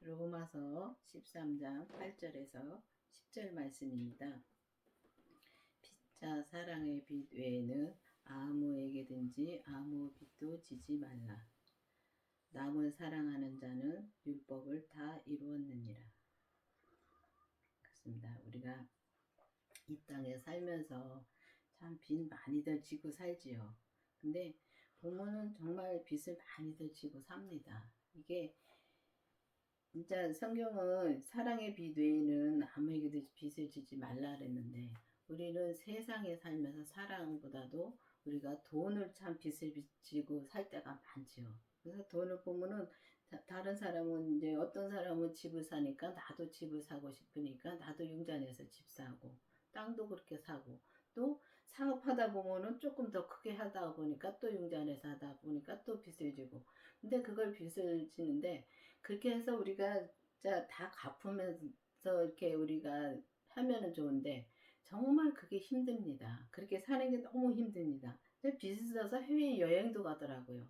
로마서 13장 8절에서 10절 말씀입니다. 피차 사랑의 빛 외에는 아무에게든지 아무 빛도 지지 말라. 남을 사랑하는 자는 율법을 다 이루었느니라. 그렇습니다. 우리가 이 땅에 살면서 참 빚 많이들 지고 살지요. 근데 부모는 정말 빚을 많이들 지고 삽니다. 이게 진짜 성경은 사랑의 빚 외에는 아무에게도 빚을 지지 말라 그랬는데, 우리는 세상에 살면서 사랑보다도 우리가 돈을 참 빚을 지고 살 때가 많지요. 그래서 돈을 보면은 다른 사람은 이제 어떤 사람은 집을 사니까 나도 집을 사고 싶으니까 나도 융자내서 집 사고, 땅도 그렇게 사고, 또 사업하다 보면은 조금 더 크게 하다 보니까 또 융자내서 하다 보니까 또 빚을 지고. 근데 그걸 빚을 지는데, 그렇게 해서 우리가 진짜 다 갚으면서 이렇게 우리가 하면은 좋은데, 정말 그게 힘듭니다. 그렇게 사는 게 너무 힘듭니다. 근데 빚을 져서 해외 여행도 가더라고요.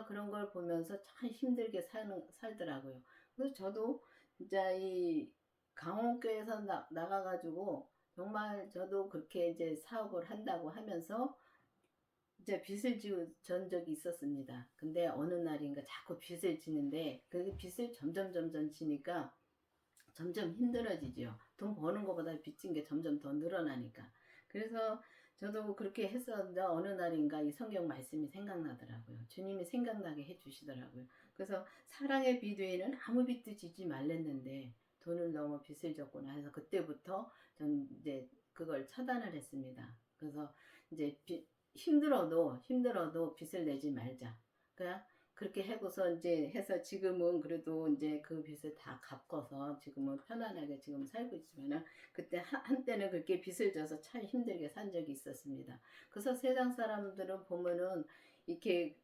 그런 걸 보면서 참 힘들게 살더라고요. 그래서 저도 진짜 이 강원교에서 나가가지고 정말 저도 그렇게 이제 사업을 한다고 하면서 이제 빚을 진 적이 있었습니다. 근데 어느 날인가 자꾸 빚을 지는데, 그 빚을 점점 지니까 점점 힘들어지죠. 돈 버는 것보다 빚진 게 점점 더 늘어나니까. 그래서 저도 그렇게 했었는데 어느 날인가 이 성경 말씀이 생각나더라고요. 주님이 생각나게 해주시더라고요. 그래서 사랑의 빚 외에는 아무 빚도 지지 말랬는데 돈을 너무 빚을 졌구나 해서 그때부터 전 이제 그걸 차단을 했습니다. 그래서 이제 힘들어도 빚을 내지 말자. 그냥 그렇게 하고서 이제 해서 지금은 그래도 이제 그 빚을 다 갚아서 지금은 편안하게 지금 살고 있지만은, 그때 한때는 그렇게 빚을 져서 참 힘들게 산 적이 있었습니다. 그래서 세상 사람들은 보면은 이렇게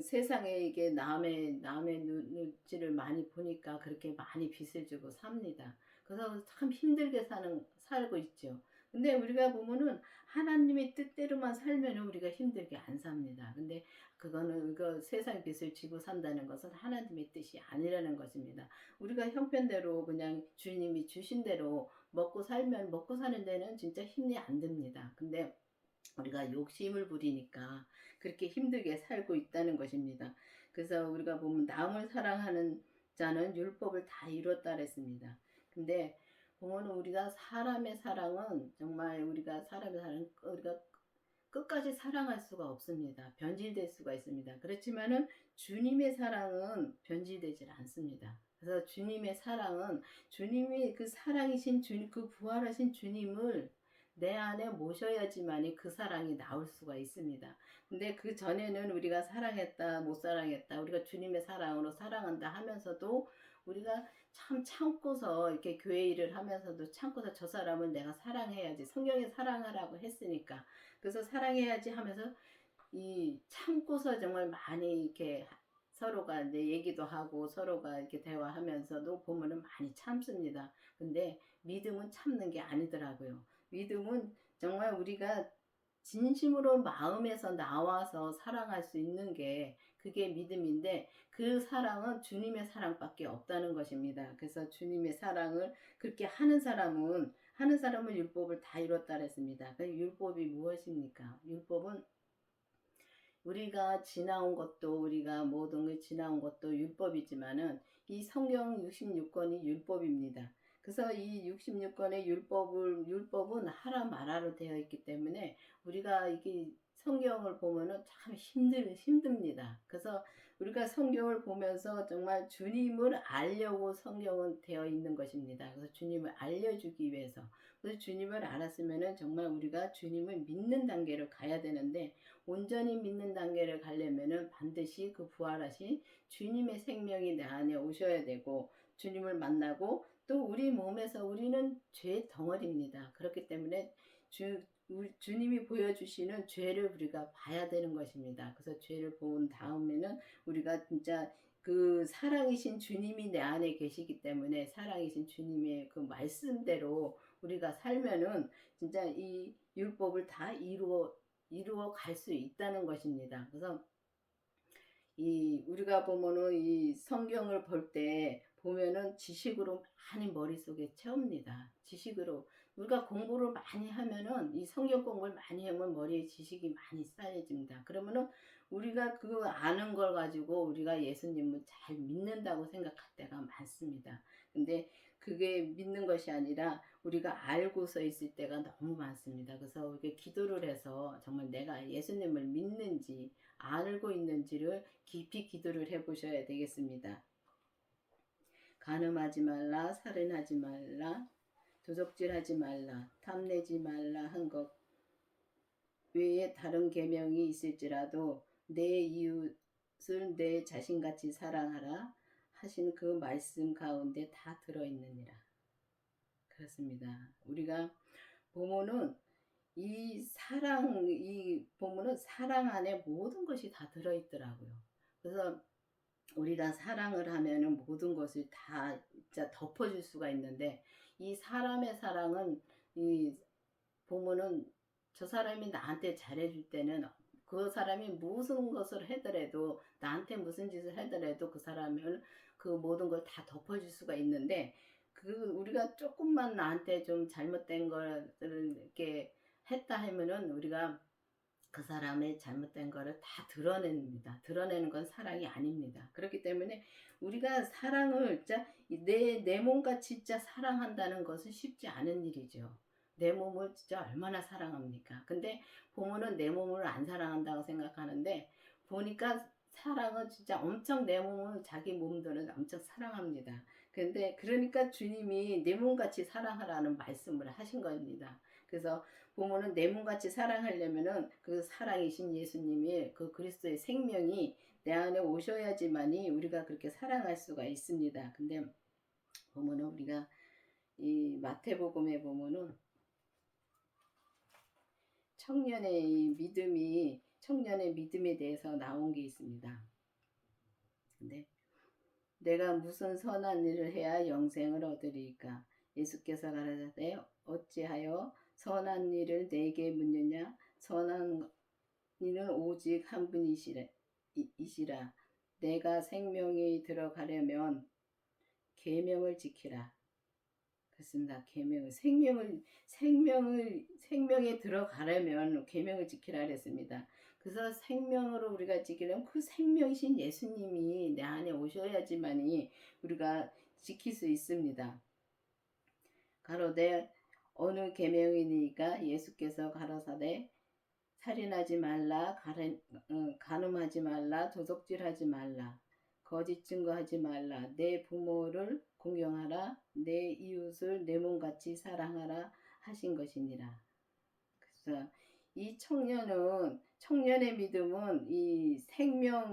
세상에 이게 남의 눈치를 많이 보니까 그렇게 많이 빚을 지고 삽니다. 그래서 참 힘들게 살고 있죠. 근데 우리가 보면은 하나님의 뜻대로만 살면 우리가 힘들게 안 삽니다. 근데 그거는 세상 빚을 지고 산다는 것은 하나님의 뜻이 아니라는 것입니다. 우리가 형편대로 그냥 주님이 주신 대로 먹고 사는 데는 진짜 힘이 안 듭니다. 근데 우리가 욕심을 부리니까 그렇게 힘들게 살고 있다는 것입니다. 그래서 우리가 보면 남을 사랑하는 자는 율법을 다 이뤘다 그랬습니다. 근데 보면 우리가 사람의 사랑은 정말 우리가 끝까지 사랑할 수가 없습니다. 변질될 수가 있습니다. 그렇지만은 주님의 사랑은 변질되질 않습니다. 그래서 주님의 사랑은 주님이 그 사랑이신 주님, 그 부활하신 주님을 내 안에 모셔야지만이 그 사랑이 나올 수가 있습니다. 근데 그 전에는 우리가 사랑했다, 못 사랑했다, 우리가 주님의 사랑으로 사랑한다 하면서도 우리가 참 참고서 이렇게 교회 일을 하면서도 참고서 저 사람은 내가 사랑해야지, 성경에 사랑하라고 했으니까 그래서 사랑해야지 하면서 이 참고서 정말 많이 이렇게 서로가 이제 얘기도 하고 서로가 이렇게 대화하면서도 보면은 많이 참습니다. 근데 믿음은 참는 게 아니더라고요. 믿음은 정말 우리가 진심으로 마음에서 나와서 사랑할 수 있는 게 그게 믿음인데, 그 사랑은 주님의 사랑밖에 없다는 것입니다. 그래서 주님의 사랑을 그렇게 하는 사람은 율법을 다 이뤘다 그랬습니다. 그 율법이 무엇입니까? 율법은 우리가 지나온 것도, 우리가 모든 걸 지나온 것도 율법이지만은 이 성경 66권이 율법입니다. 그래서 이 66권의 율법은 하라 말하로 되어 있기 때문에 우리가 이게 성경을 보면은 참 힘듭니다. 그래서 우리가 성경을 보면서 정말 주님을 알려고 성경은 되어 있는 것입니다. 그래서 주님을 알려주기 위해서. 그래서 주님을 알았으면은 정말 우리가 주님을 믿는 단계로 가야 되는데, 온전히 믿는 단계를 가려면은 반드시 그 부활하신 주님의 생명이 내 안에 오셔야 되고, 주님을 만나고, 또 우리 몸에서 우리는 죄 덩어리입니다. 그렇기 때문에 주님이 보여주시는 죄를 우리가 봐야 되는 것입니다. 그래서 죄를 본 다음에는 우리가 진짜 그 사랑이신 주님이 내 안에 계시기 때문에 사랑이신 주님의 그 말씀대로 우리가 살면은 진짜 이 율법을 다 이루어 갈 수 있다는 것입니다. 그래서 우리가 보면은 이 성경을 볼 때 보면은 지식으로 많이 머릿속에 채웁니다. 지식으로. 우리가 공부를 많이 하면은 이 성경 공부를 많이 하면 머리에 지식이 많이 쌓여집니다. 그러면은 우리가 그 아는 걸 가지고 우리가 예수님을 잘 믿는다고 생각할 때가 많습니다. 근데 그게 믿는 것이 아니라 우리가 알고서 있을 때가 너무 많습니다. 그래서 우리가 기도를 해서 정말 내가 예수님을 믿는지 알고 있는지를 깊이 기도를 해 보셔야 되겠습니다. 간음하지 말라, 살인하지 말라, 도적질하지 말라, 탐내지 말라 한 것 외에 다른 계명이 있을지라도 내 이웃을 내 자신같이 사랑하라 하신 그 말씀 가운데 다 들어있느니라. 그렇습니다. 우리가 보면은 이 보면은 사랑 안에 모든 것이 다 들어있더라고요. 그래서 우리가 사랑을 하면은 모든 것을 다 진짜 덮어줄 수가 있는데 이 사람의 사랑은 이 보면은 저 사람이 나한테 잘해줄 때는 그 사람이 무슨 것을 하더라도 나한테 무슨 짓을 하더라도 그 사람은 그 모든 걸 다 덮어줄 수가 있는데 그 우리가 조금만 나한테 좀 잘못된 것을 이렇게 했다 하면은 우리가 그 사람의 잘못된 거를 다 드러냅니다. 드러내는 건 사랑이 아닙니다. 그렇기 때문에 우리가 사랑을 진짜 내 몸같이 진짜 사랑한다는 것은 쉽지 않은 일이죠. 내 몸을 진짜 얼마나 사랑합니까? 근데 보면은 내 몸을 안 사랑한다고 생각하는데 보니까 사랑은 진짜 엄청 내 몸은 자기 몸들은 엄청 사랑합니다. 근데 그러니까 주님이 내 몸같이 사랑하라는 말씀을 하신 겁니다. 그래서 보면은 내 몸같이 사랑하려면은 그 사랑이신 예수님이 그 그리스도의 생명이 내 안에 오셔야지만이 우리가 그렇게 사랑할 수가 있습니다. 근데 보면은 우리가 이 마태복음에 보면은 청년의 믿음에 대해서 나온 게 있습니다. 근데 내가 무슨 선한 일을 해야 영생을 얻으리까? 예수께서 가라사대 어찌하여 선한 일을 내게 묻느냐? 선한 이는 오직 한 분이시라. 내가 생명에 들어가려면 계명을 지키라. 그렇습니다. 계명을 생명에 들어가려면 계명을 지키라 그랬습니다. 그래서 생명으로 우리가 지키려면 그 생명이신 예수님이 내 안에 오셔야지만이 우리가 지킬 수 있습니다. 가로되 어느 계명이니까 예수께서 가라사대 살인하지 말라, 간음하지 말라, 도둑질하지 말라, 거짓 증거하지 말라, 내 부모를 공경하라, 내 이웃을 내 몸같이 사랑하라 하신 것이니라. 그래서 이 청년의 믿음은 이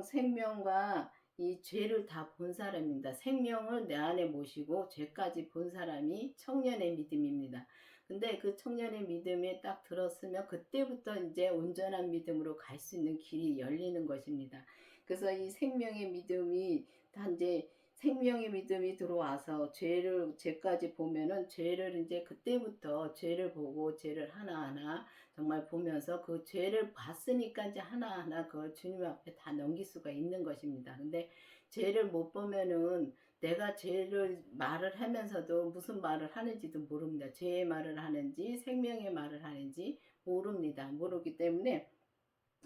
생명과 이 죄를 다 본 사람입니다. 생명을 내 안에 모시고 죄까지 본 사람이 청년의 믿음입니다. 근데 그 청년의 믿음에 딱 들었으면 그때부터 이제 온전한 믿음으로 갈 수 있는 길이 열리는 것입니다. 그래서 이 생명의 믿음이 단지 생명의 믿음이 들어와서 죄까지 보면은 죄를 이제 그때부터 죄를 보고 죄를 하나하나 정말 보면서 그 죄를 봤으니까 이제 하나하나 그 주님 앞에 다 넘길 수가 있는 것입니다. 근데 죄를 못 보면은 내가 죄를 말을 하면서도 무슨 말을 하는지도 모릅니다. 죄의 말을 하는지 생명의 말을 하는지 모릅니다. 모르기 때문에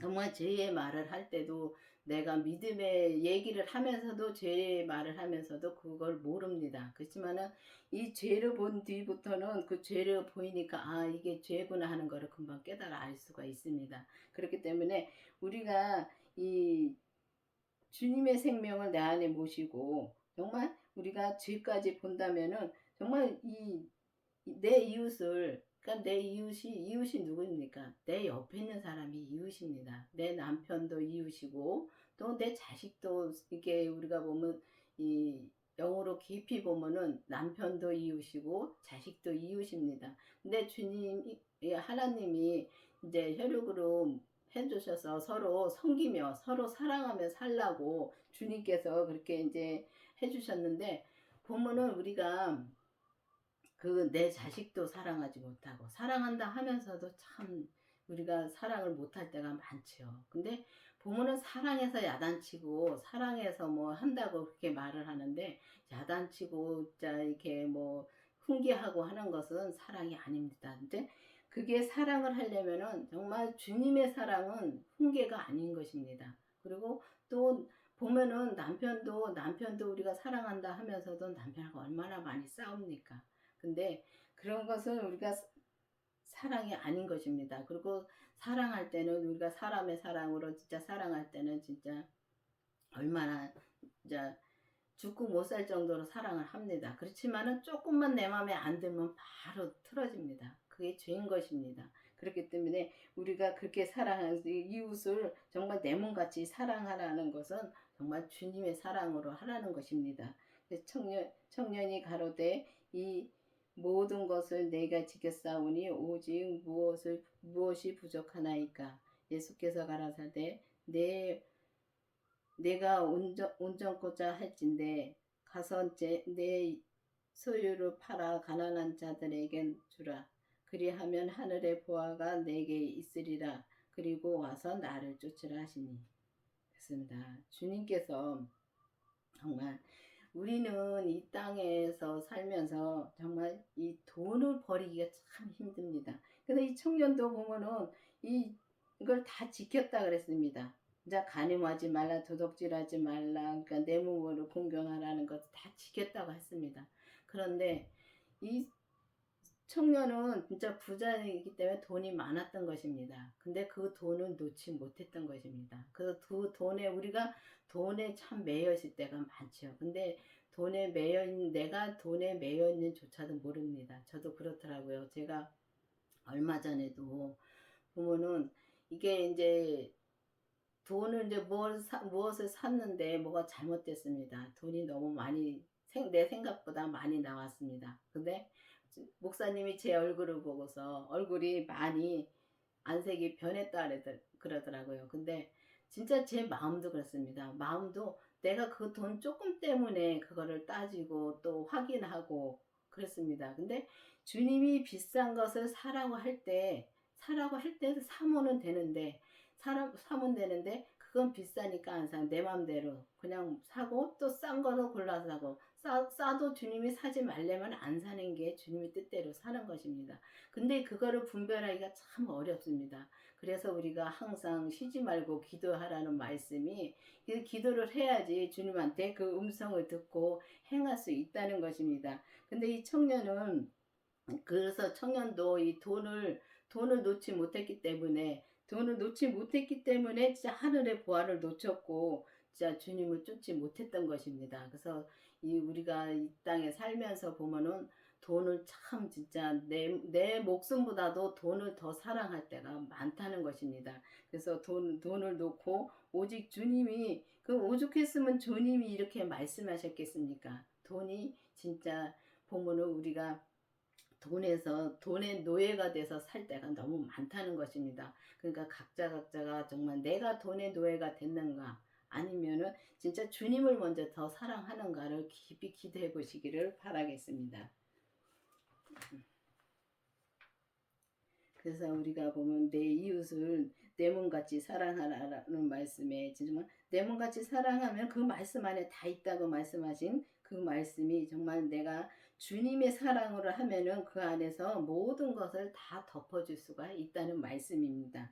정말 죄의 말을 할 때도 내가 믿음의 얘기를 하면서도 죄의 말을 하면서도 그걸 모릅니다. 그렇지만은 이 죄를 본 뒤부터는 그 죄를 보이니까 아 이게 죄구나 하는 거를 금방 깨달아 알 수가 있습니다. 그렇기 때문에 우리가 이 주님의 생명을 내 안에 모시고 정말 우리가 죄까지 본다면은 정말 내 이웃을 그러니까 내 이웃이 누구입니까? 내 옆에 있는 사람이 이웃입니다. 내 남편도 이웃이고 또 내 자식도 이게 우리가 보면 이 영어로 깊이 보면은 남편도 이웃이고 자식도 이웃입니다. 근데 하나님이 이제 혈육으로 해주셔서 서로 섬기며 서로 사랑하며 살라고 주님께서 그렇게 이제 해주셨는데 보면은 우리가 그 내 자식도 사랑하지 못하고 사랑한다 하면서도 참 우리가 사랑을 못할 때가 많죠. 근데 보면은 사랑해서 야단치고 사랑해서 뭐 한다고 그렇게 말을 하는데 야단치고 자 이렇게 뭐 훈계하고 하는 것은 사랑이 아닙니다. 근데 그게 사랑을 하려면은 정말 주님의 사랑은 훈계가 아닌 것입니다. 그리고 또 보면은 남편도 우리가 사랑한다 하면서도 남편하고 얼마나 많이 싸웁니까? 근데 그런 것은 우리가 사랑이 아닌 것입니다. 그리고 사랑할 때는 우리가 사람의 사랑으로 진짜 사랑할 때는 진짜 얼마나 진짜 죽고 못 살 정도로 사랑을 합니다. 그렇지만은 조금만 내 마음에 안 들면 바로 틀어집니다. 그게 죄인 것입니다. 그렇기 때문에 우리가 그렇게 사랑하는 이웃을 정말 내 몸같이 사랑하라는 것은 정말 주님의 사랑으로 하라는 것입니다. 청년이 가로되 이 모든 것을 내가 지켰사오니 오직 무엇이 부족하나이까. 예수께서 가라사대 내가 온전코자 할진대 가서 내 소유를 팔아 가난한 자들에게 주라. 그리하면 하늘의 보화가 내게 있으리라. 그리고 와서 나를 쫓으라 하시니. 그렇습니다. 주님께서 정말 우리는 이 땅에서 살면서 정말 이 돈을 버리기가 참 힘듭니다. 근데 이 청년도 보면은 이걸 다 지켰다 그랬습니다. 이제 간음하지 말라, 도둑질하지 말라, 그러니까 내 몸으로 공경하라는 것을 다 지켰다고 했습니다. 그런데 이 청년은 진짜 부자이기 때문에 돈이 많았던 것입니다. 근데 그 돈은 놓지 못했던 것입니다. 그래서 그 돈에 우리가 돈에 참 매여 있을 때가 많죠. 근데 내가 돈에 매여 있는 조차도 모릅니다. 저도 그렇더라고요. 제가 얼마 전에도 보면은 이게 이제 돈을 이제 무엇을 샀는데 뭐가 잘못됐습니다. 돈이 너무 많이 내 생각보다 많이 나왔습니다. 근데 목사님이 제 얼굴을 보고서 얼굴이 많이 안색이 변했다 그러더라고요. 근데 진짜 제 마음도 그렇습니다. 마음도 내가 그 돈 조금 때문에 그거를 따지고 또 확인하고 그랬습니다. 근데 주님이 비싼 것을 사라고 할 때 사면은 되는데 사면 되는데 그건 비싸니까 안 사. 내 맘대로 그냥 사고 또 싼 거로 골라서 사고 싸도 주님이 사지 말려면 안 사는 게 주님의 뜻대로 사는 것입니다. 근데 그거를 분별하기가 참 어렵습니다. 그래서 우리가 항상 쉬지 말고 기도하라는 말씀이 기도를 해야지 주님한테 그 음성을 듣고 행할 수 있다는 것입니다. 근데 이 청년은 그래서 청년도 이 돈을 놓지 못했기 때문에 진짜 하늘의 보화를 놓쳤고 진짜 주님을 쫓지 못했던 것입니다. 그래서 우리가 이 땅에 살면서 보면은 돈을 참 진짜 내 목숨보다도 돈을 더 사랑할 때가 많다는 것입니다. 그래서 돈을 놓고 오직 주님이 오죽했으면 주님이 이렇게 말씀하셨겠습니까? 돈이 진짜 보면은 우리가 돈의 노예가 돼서 살 때가 너무 많다는 것입니다. 그러니까 각자가 정말 내가 돈의 노예가 됐는가 아니면은 진짜 주님을 먼저 더 사랑하는가를 깊이 기도해 보시기를 바라겠습니다. 그래서 우리가 보면 내 이웃을 내 몸같이 사랑하라는 말씀에 정말 내 몸같이 사랑하면 그 말씀 안에 다 있다고 말씀하신 그 말씀이 정말 내가 주님의 사랑으로 하면은 그 안에서 모든 것을 다 덮어줄 수가 있다는 말씀입니다.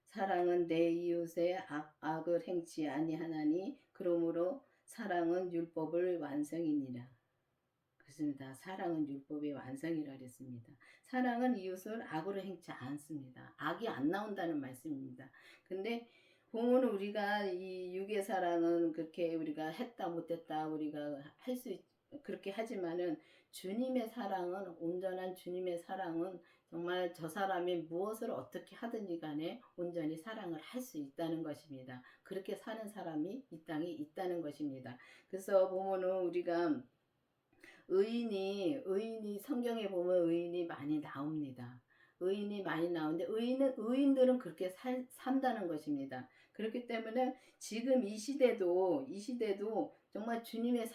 사랑은 내 이웃의 악을 행치 아니하나니 그러므로 사랑은 율법을 완성이니라. 그렇습니다. 사랑은 율법의 완성이라 그랬습니다. 사랑은 이웃을 악으로 행치 않습니다. 악이 안 나온다는 말씀입니다. 근데 보면 우리가 이 육의 사랑은 그렇게 우리가 했다 못했다 우리가 그렇게 하지만은 주님의 사랑은 온전한 주님의 사랑은 정말 저 사람이 무엇을 어떻게 하든지 간에 온전히 사랑을 할 수 있다는 것입니다. 그렇게 사는 사람이 이 땅에 있다는 것입니다. 그래서 보면은 우리가 의인이 성경에 보면 의인이 많이 나옵니다. 의인이 많이 나오는데 의인들은 그렇게 산다는 것입니다. 그렇기 때문에 지금 이 시대도 정말 주님의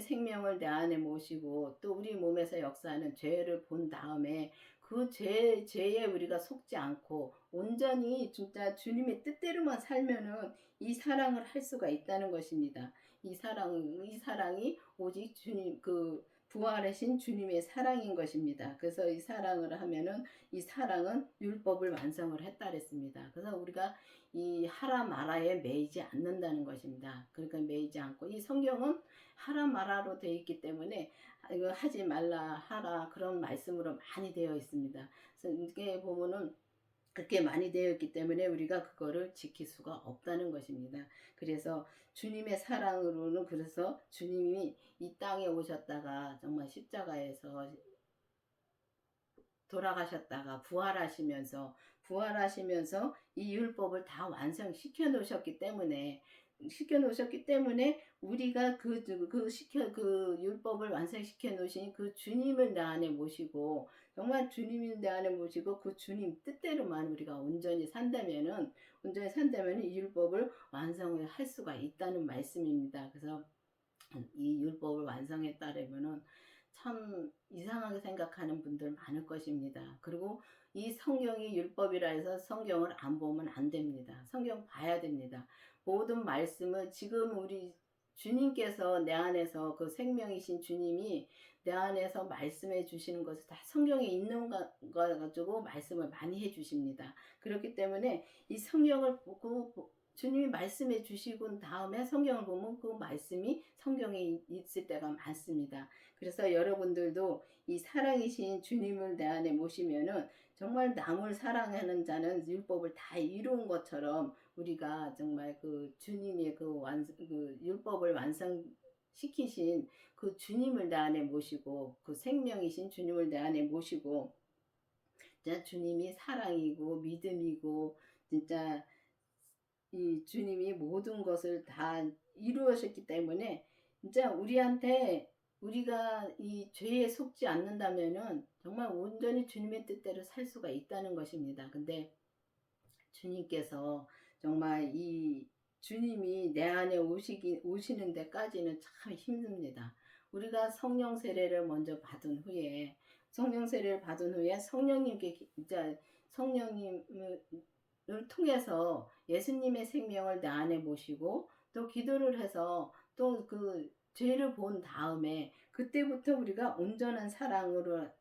생명을 내 안에 모시고 또 우리 몸에서 역사하는 죄를 본 다음에 그 죄에 우리가 속지 않고 온전히 진짜 주님의 뜻대로만 살면은 이 사랑을 할 수가 있다는 것입니다. 이 사랑이 오직 주님 그 부활하신 주님의 사랑인 것입니다. 그래서 이 사랑을 하면은 이 사랑은 율법을 완성을 했다 그랬습니다. 그래서 우리가 이 하라 마라에 매이지 않는다는 것입니다. 그러니까 매이지 않고 이 성경은 하라 마라로 되어 있기 때문에 이거 하지 말라 하라 그런 말씀으로 많이 되어 있습니다. 그래서 이게 보면은 그렇게 많이 되어 있기 때문에 우리가 그거를 지킬 수가 없다는 것입니다. 그래서 주님의 사랑으로는 그래서 주님이 이 땅에 오셨다가 정말 십자가에서 돌아가셨다가 부활하시면서 이 율법을 다 완성시켜 놓으셨기 때문에 우리가 그 율법을 완성시켜 놓으신 그 주님을 내 안에 모시고 정말 주님을 내 안에 모시고 그 주님 뜻대로만 우리가 온전히 산다면은 이 율법을 완성을 할 수가 있다는 말씀입니다. 그래서 이 율법을 완성에 따르면은 참 이상하게 생각하는 분들 많을 것입니다. 그리고 이 성경이 율법이라 해서 성경을 안 보면 안 됩니다. 성경 봐야 됩니다. 모든 말씀은 지금 우리 주님께서 내 안에서 그 생명이신 주님이 내 안에서 말씀해 주시는 것을 다 성경에 있는 거 가지고 말씀을 많이 해 주십니다. 그렇기 때문에 이 성경을 보고 주님이 말씀해 주시고 다음에 성경을 보면 그 말씀이 성경에 있을 때가 많습니다. 그래서 여러분들도 이 사랑이신 주님을 내 안에 모시면은 정말 남을 사랑하는 자는 율법을 다 이룬 것처럼 우리가 정말 그 주님의 그 율법을 완성시키신 그 주님을 내 안에 모시고 그 생명이신 주님을 내 안에 모시고 진짜 주님이 사랑이고 믿음이고 진짜 이 주님이 모든 것을 다 이루셨기 때문에 진짜 우리한테 우리가 이 죄에 속지 않는다면은 정말 온전히 주님의 뜻대로 살 수가 있다는 것입니다. 근데 주님께서 정말 이 주님이 내 안에 오시는 데까지는 참 힘듭니다. 우리가 성령 세례를 먼저 받은 후에 성령님께 진짜 성령님을 통해서 예수님의 생명을 내 안에 모시고 또 기도를 해서 또 그 죄를 본 다음에 그때부터 우리가 온전한 사랑을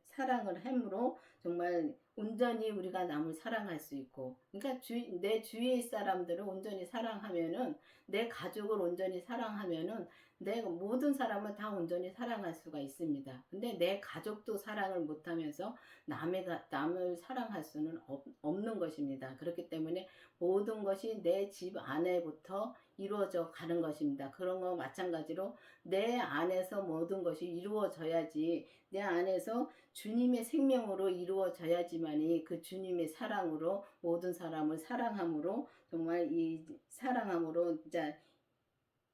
함으로 정말 온전히 우리가 남을 사랑할 수 있고 그러니까 내 주위의 사람들을 온전히 사랑하면은 내 가족을 온전히 사랑하면은 내 모든 사람을 다 온전히 사랑할 수가 있습니다. 근데 내 가족도 사랑을 못하면서 남을 사랑할 수는 없는 것입니다. 그렇기 때문에 모든 것이 내 집 안에부터 이루어져 가는 것입니다. 그런 거 마찬가지로 내 안에서 모든 것이 이루어져야지 내 안에서 주님의 생명으로 이루어져야지만이 그 주님의 사랑으로 모든 사람을 사랑함으로 정말 이 사랑함으로 진짜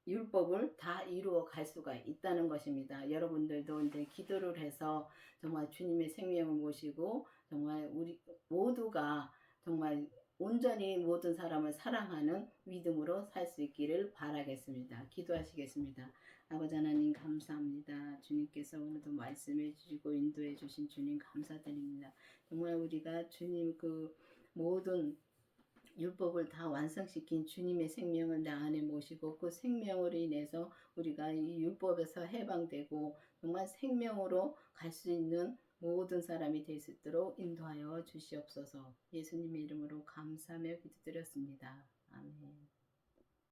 율법을 다 이루어 갈 수가 있다는 것입니다. 여러분들도 이제 기도를 해서 정말 주님의 생명을 모시고 정말 우리 모두가 정말 온전히 모든 사람을 사랑하는 믿음으로 살 수 있기를 바라겠습니다. 기도하시겠습니다. 아버지 하나님 감사합니다. 주님께서 오늘도 말씀해 주시고 인도해 주신 주님 감사드립니다. 정말 우리가 주님 그 모든 율법을 다 완성시킨 주님의 생명을 내 안에 모시고 그 생명으로 인해서 우리가 이 율법에서 해방되고 정말 생명으로 갈 수 있는 모든 사람이 될 수 있도록 인도하여 주시옵소서. 예수님의 이름으로 감사하며 기도드렸습니다. 아멘.